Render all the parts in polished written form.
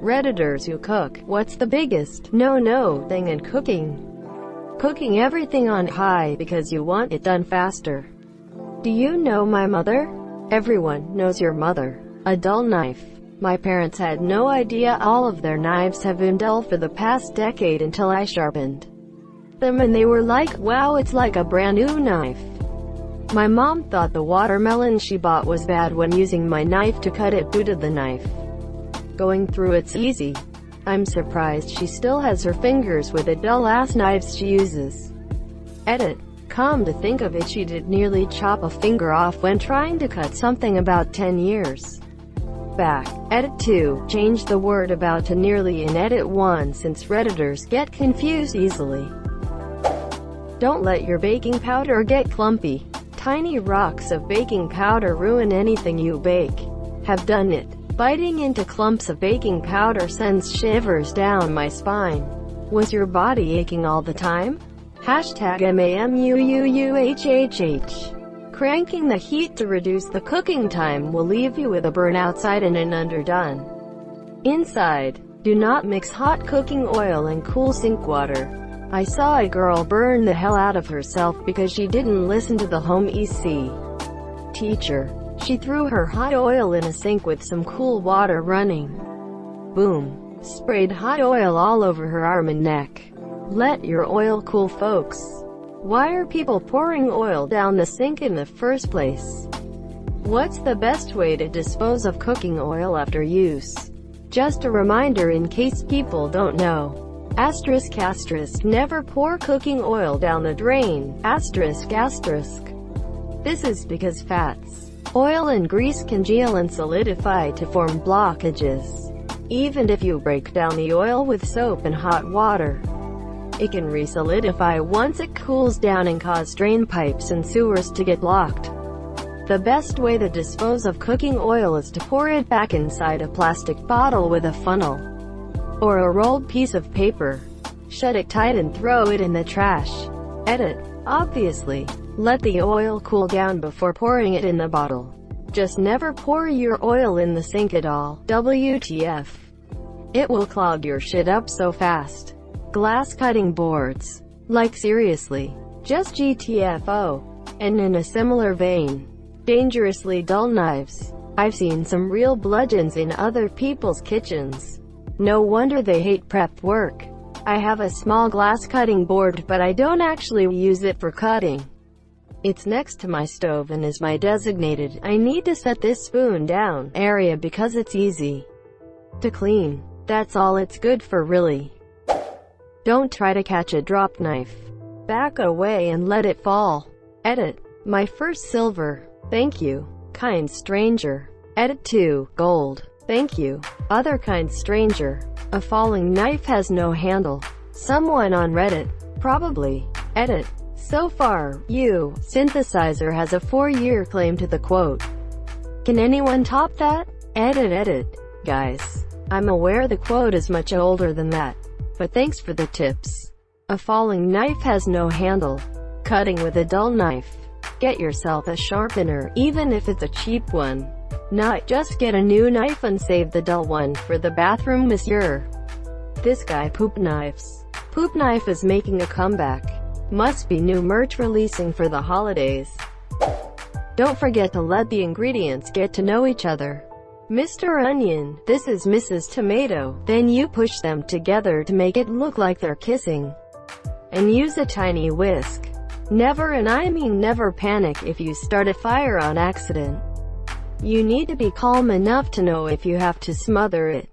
Redditors who cook. What's the biggest no thing in cooking? Cooking everything on high because you want it done faster. Do you know my mother? Everyone knows your mother. A dull knife. My parents had no idea all of their knives have been dull for the past decade until I sharpened them and they were like, wow, it's like a brand new knife. My mom thought the watermelon she bought was bad when using my knife to cut it due to the knife going through it's easy. I'm surprised she still has her fingers with the dull-ass knives she uses. Edit. Come to think of it, she did nearly chop a finger off when trying to cut something about 10 years back. Edit 2. Change the word about to nearly in Edit 1 since Redditors get confused easily. Don't let your baking powder get clumpy. Tiny rocks of baking powder ruin anything you bake. Have done it. Biting into clumps of baking powder sends shivers down my spine. Was your body aching all the time? Hashtag MAMUUUHHH. Cranking the heat to reduce the cooking time will leave you with a burn outside and an underdone inside. Do not mix hot cooking oil and cool sink water. I saw a girl burn the hell out of herself because she didn't listen to the home EC teacher. She threw her hot oil in a sink with some cool water running. Boom. Sprayed hot oil all over her arm and neck. Let your oil cool, folks. Why are people pouring oil down the sink in the first place? What's the best way to dispose of cooking oil after use? Just a reminder in case people don't know. Asterisk asterisk. Never pour cooking oil down the drain. Asterisk asterisk. This is because fats, oil and grease congeal and solidify to form blockages. Even if you break down the oil with soap and hot water, it can re-solidify once it cools down and cause drain pipes and sewers to get blocked. The best way to dispose of cooking oil is to pour it back inside a plastic bottle with a funnel or a rolled piece of paper. Shut it tight and throw it in the trash. Edit. Obviously, let the oil cool down before pouring it in the bottle. Just never pour your oil in the sink at all. WTF. It will clog your shit up so fast. Glass cutting boards. Like seriously. Just GTFO. And in a similar vein, dangerously dull knives. I've seen some real bludgeons in other people's kitchens. No wonder they hate prep work. I have a small glass cutting board but I don't actually use it for cutting. It's next to my stove and is my designated I need to set this spoon down area because it's easy to clean. That's all it's good for really. Don't try to catch a drop knife. Back away and let it fall. Edit. My first silver. Thank you. Kind stranger. Edit 2. Gold. Thank you. Other kind stranger. A falling knife has no handle. Someone on Reddit. Probably. Edit. So far, you, synthesizer has a 4-year claim to the quote. Can anyone top that? Edit. Guys, I'm aware the quote is much older than that, but thanks for the tips. A falling knife has no handle. Cutting with a dull knife. Get yourself a sharpener, even if it's a cheap one. Not just get a new knife and save the dull one for the bathroom, monsieur. This guy poop knives. Poop knife is making a comeback. Must be new merch releasing for the holidays. Don't forget to let the ingredients get to know each other. Mr. Onion, this is Mrs. Tomato. Then you push them together to make it look like they're kissing. And use a tiny whisk. Never, and I mean never, panic if you start a fire on accident. You need to be calm enough to know if you have to smother it.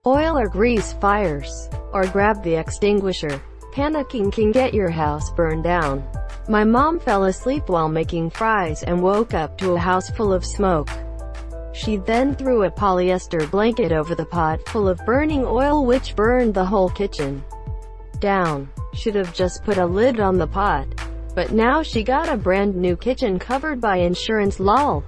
Oil or grease fires. Or grab the extinguisher. Panicking can get your house burned down. My mom fell asleep while making fries and woke up to a house full of smoke. She then threw a polyester blanket over the pot full of burning oil which burned the whole kitchen down. Should have just put a lid on the pot. But now she got a brand new kitchen covered by insurance, lol.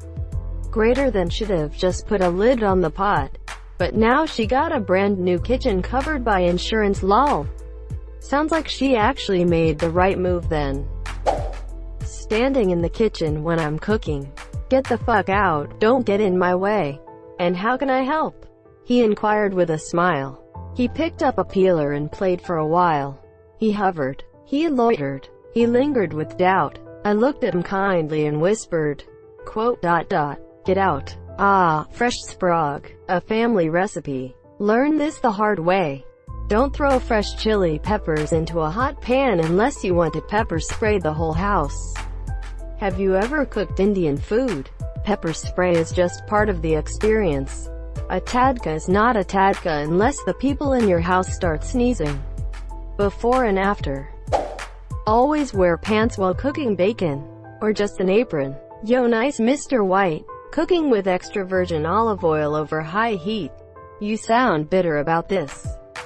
Greater than should have just put a lid on the pot. But now she got a brand new kitchen covered by insurance, lol. Sounds like she actually made the right move then. Standing in the kitchen when I'm cooking. Get the fuck out, don't get in my way. And how can I help? He inquired with a smile. He picked up a peeler and played for a while. He hovered. He loitered. He lingered with doubt. I looked at him kindly and whispered, quote, "Get out. Ah, fresh sprog. A family recipe. Learn this the hard way. Don't throw fresh chili peppers into a hot pan unless you want to pepper spray the whole house." Have you ever cooked Indian food? Pepper spray is just part of the experience. A tadka is not a tadka unless the people in your house start sneezing. Before and after. Always wear pants while cooking bacon. Or just an apron. Yo, nice Mr. White. Cooking with extra virgin olive oil over high heat. You sound bitter about this.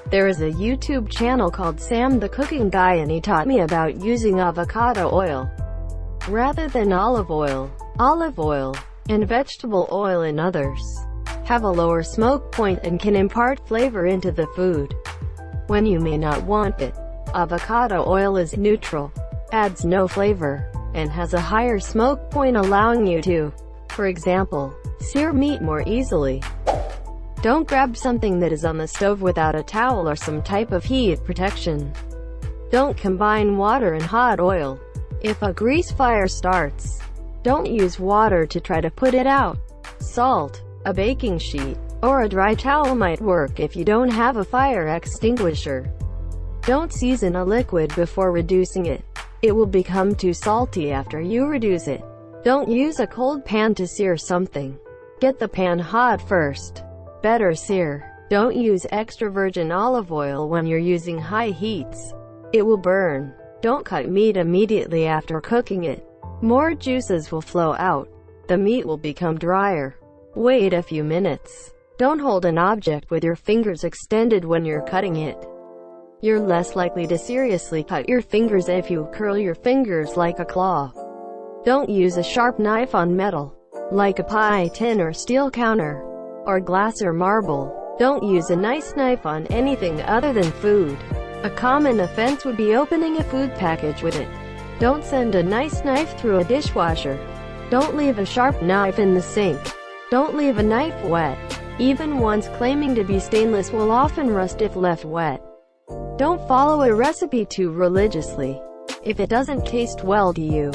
There is a YouTube channel called Sam the Cooking Guy, and he taught me about using avocado oil rather than olive oil. Olive oil and vegetable oil and others have a lower smoke point and can impart flavor into the food when you may not want it. Avocado oil is neutral, adds no flavor, and has a higher smoke point, allowing you to, for example, sear meat more easily. Don't grab something that is on the stove without a towel or some type of heat protection. Don't combine water and hot oil. If a grease fire starts, don't use water to try to put it out. Salt, a baking sheet, or a dry towel might work if you don't have a fire extinguisher. Don't season a liquid before reducing it. It will become too salty after you reduce it. Don't use a cold pan to sear something. Get the pan hot first. Better sear. Don't use extra virgin olive oil when you're using high heats. It will burn. Don't cut meat immediately after cooking it. More juices will flow out. The meat will become drier. Wait a few minutes. Don't hold an object with your fingers extended when you're cutting it. You're less likely to seriously cut your fingers if you curl your fingers like a claw. Don't use a sharp knife on metal, like a pie tin or steel counter, or glass or marble. Don't use a nice knife on anything other than food. A common offense would be opening a food package with it. Don't send a nice knife through a dishwasher. Don't leave a sharp knife in the sink. Don't leave a knife wet. Even ones claiming to be stainless will often rust if left wet. Don't follow a recipe too religiously. If it doesn't taste well to you,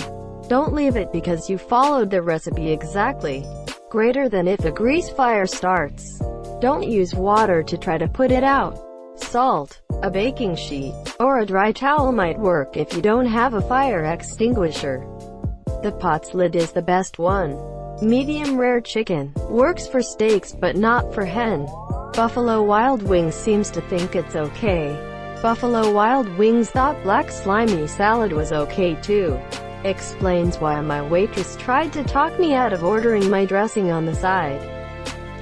don't leave it because you followed the recipe exactly. Greater than if a grease fire starts. Don't use water to try to put it out. Salt, a baking sheet, or a dry towel might work if you don't have a fire extinguisher. The pot's lid is the best one. Medium rare chicken works for steaks but not for hen. Buffalo Wild Wings seems to think it's okay. Buffalo Wild Wings thought black slimy salad was okay too. Explains why my waitress tried to talk me out of ordering my dressing on the side.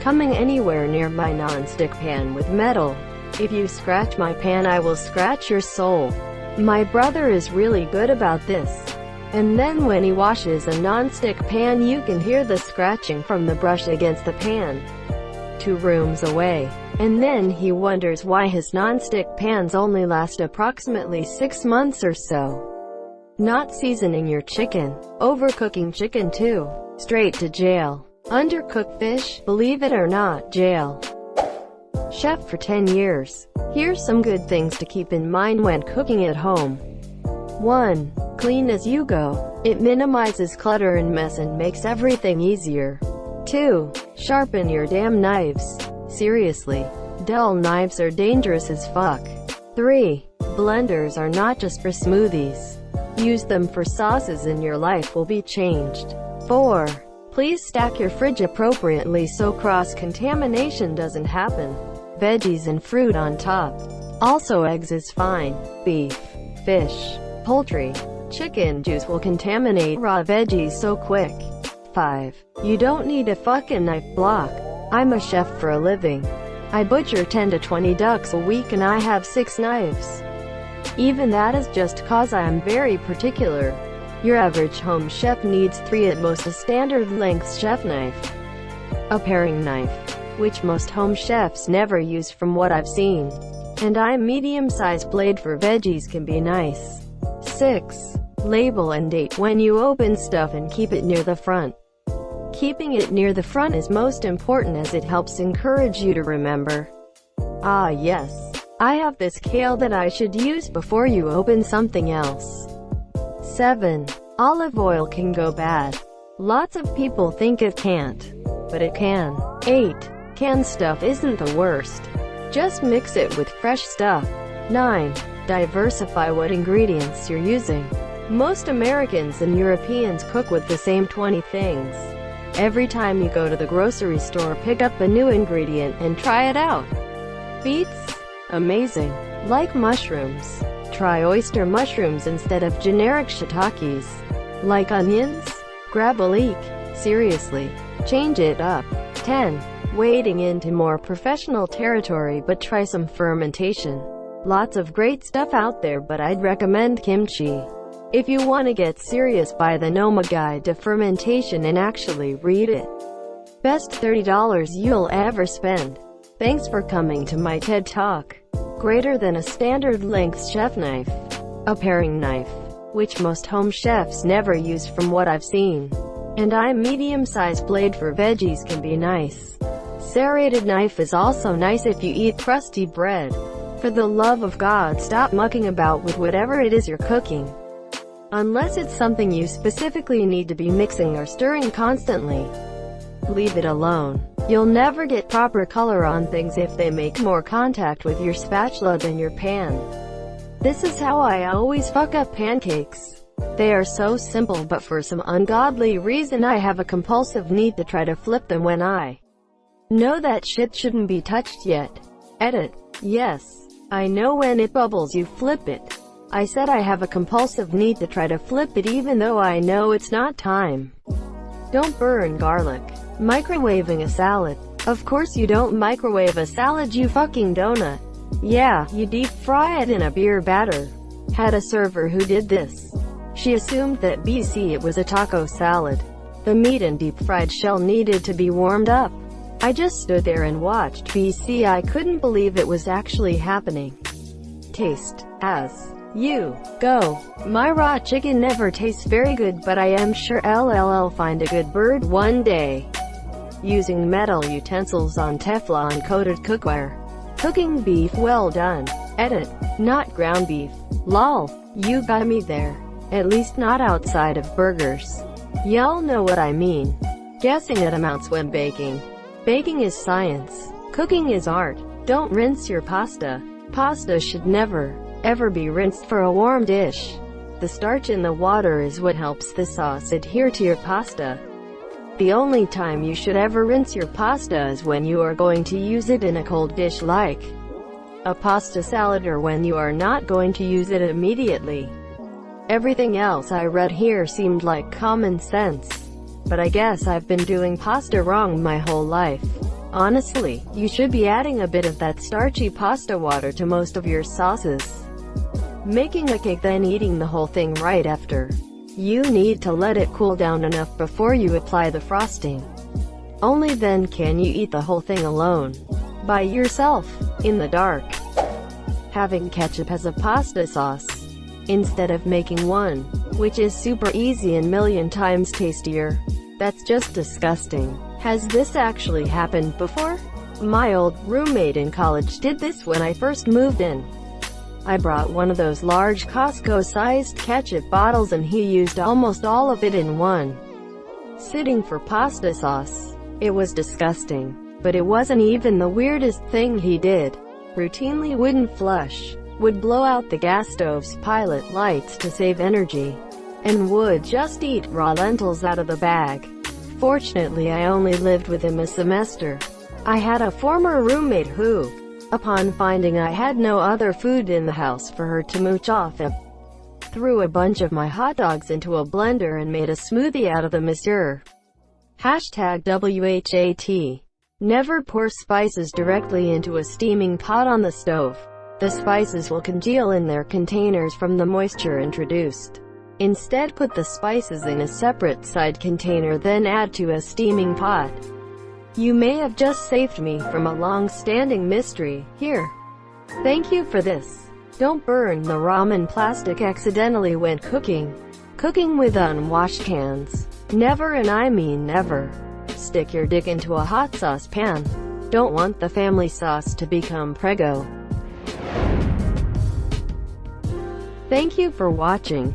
Coming anywhere near my non-stick pan with metal. If you scratch my pan, I will scratch your soul. My brother is really good about this. And then when he washes a non-stick pan, you can hear the scratching from the brush against the pan 2 rooms away. And then he wonders why his non-stick pans only last approximately 6 months or so. Not seasoning your chicken. Overcooking chicken too. Straight to jail. Undercooked fish, believe it or not, jail. Chef for 10 years. Here's some good things to keep in mind when cooking at home. 1. Clean as you go. It minimizes clutter and mess and makes everything easier. 2. Sharpen your damn knives. Seriously. Dull knives are dangerous as fuck. 3. Blenders are not just for smoothies. Use them for sauces and your life will be changed. 4. Please stack your fridge appropriately so cross-contamination doesn't happen. Veggies and fruit on top. Also eggs is fine. Beef, fish, poultry, chicken juice will contaminate raw veggies so quick. 5. You don't need a fucking knife block. I'm a chef for a living. I butcher 10 to 20 ducks a week and I have 6 knives. Even that is just cause I am very particular. Your average home chef needs 3 at most, a standard length chef knife. A paring knife, which most home chefs never use from what I've seen. And a medium-sized blade for veggies can be nice. 6. Label and date when you open stuff and keep it near the front. Keeping it near the front is most important as it helps encourage you to remember. Ah yes, I have this kale that I should use before you open something else. 7. Olive oil can go bad. Lots of people think it can't, but it can. 8. Canned stuff isn't the worst. Just mix it with fresh stuff. 9. Diversify what ingredients you're using. Most Americans and Europeans cook with the same 20 things. Every time you go to the grocery store, pick up a new ingredient and try it out. Beets? Amazing. Like mushrooms? Try oyster mushrooms instead of generic shiitakes. Like onions? Grab a leek. Seriously. Change it up. 10. Wading into more professional territory, but try some fermentation. Lots of great stuff out there, but I'd recommend kimchi. If you want to get serious, buy the Noma Guide to Fermentation and actually read it. Best $30 you'll ever spend. Thanks for coming to my TED Talk. Greater than a standard length chef knife. A paring knife, which most home chefs never use from what I've seen. And a medium-sized blade for veggies can be nice. Serrated knife is also nice if you eat crusty bread. For the love of God, stop mucking about with whatever it is you're cooking. Unless it's something you specifically need to be mixing or stirring constantly. Leave it alone. You'll never get proper color on things if they make more contact with your spatula than your pan. This is how I always fuck up pancakes. They are so simple, but for some ungodly reason I have a compulsive need to try to flip them when I know that shit shouldn't be touched yet. Edit. Yes. I know when it bubbles you flip it. I said I have a compulsive need to try to flip it even though I know it's not time. Don't burn garlic. Microwaving a salad. Of course you don't microwave a salad, you fucking donut. Yeah, you deep fry it in a beer batter. Had a server who did this. She assumed that BC it was a taco salad. The meat and deep fried shell needed to be warmed up. I just stood there and watched BC. I couldn't believe it was actually happening. Taste. As you go. My raw chicken never tastes very good, but I am sure I'll find a good bird one day. Using metal utensils on Teflon-coated cookware. Cooking beef well done. Edit. Not ground beef. Lol. You got me there. At least not outside of burgers. Y'all know what I mean. Guessing at amounts when baking. Baking is science. Cooking is art. Don't rinse your pasta. Pasta should never, ever be rinsed for a warm dish. The starch in the water is what helps the sauce adhere to your pasta. The only time you should ever rinse your pasta is when you are going to use it in a cold dish like a pasta salad, or when you are not going to use it immediately. Everything else I read here seemed like common sense. But I guess I've been doing pasta wrong my whole life. Honestly, you should be adding a bit of that starchy pasta water to most of your sauces. Making a cake, then eating the whole thing right after. You need to let it cool down enough before you apply the frosting. Only then can you eat the whole thing alone. By yourself. In the dark. Having ketchup as a pasta sauce. Instead of making one. Which is super easy and million times tastier. That's just disgusting. Has this actually happened before? My old roommate in college did this when I first moved in. I brought one of those large Costco-sized ketchup bottles and he used almost all of it in one sitting for pasta sauce. It was disgusting. But it wasn't even the weirdest thing he did. Routinely wouldn't flush, would blow out the gas stove's pilot lights to save energy, and would just eat raw lentils out of the bag. Fortunately, I only lived with him a semester. I had a former roommate who, upon finding I had no other food in the house for her to mooch off of, threw a bunch of my hot dogs into a blender and made a smoothie out of the mixture. Hashtag WHAT. Never pour spices directly into a steaming pot on the stove. The spices will congeal in their containers from the moisture introduced. Instead, put the spices in a separate side container, then add to a steaming pot. You may have just saved me from a long-standing mystery. Here. Thank you for this. Don't burn the ramen plastic accidentally when cooking. Cooking with unwashed hands. Never, and I mean never. stick your dick into a hot sauce pan. Don't want the family sauce to become Prego. Thank you for watching.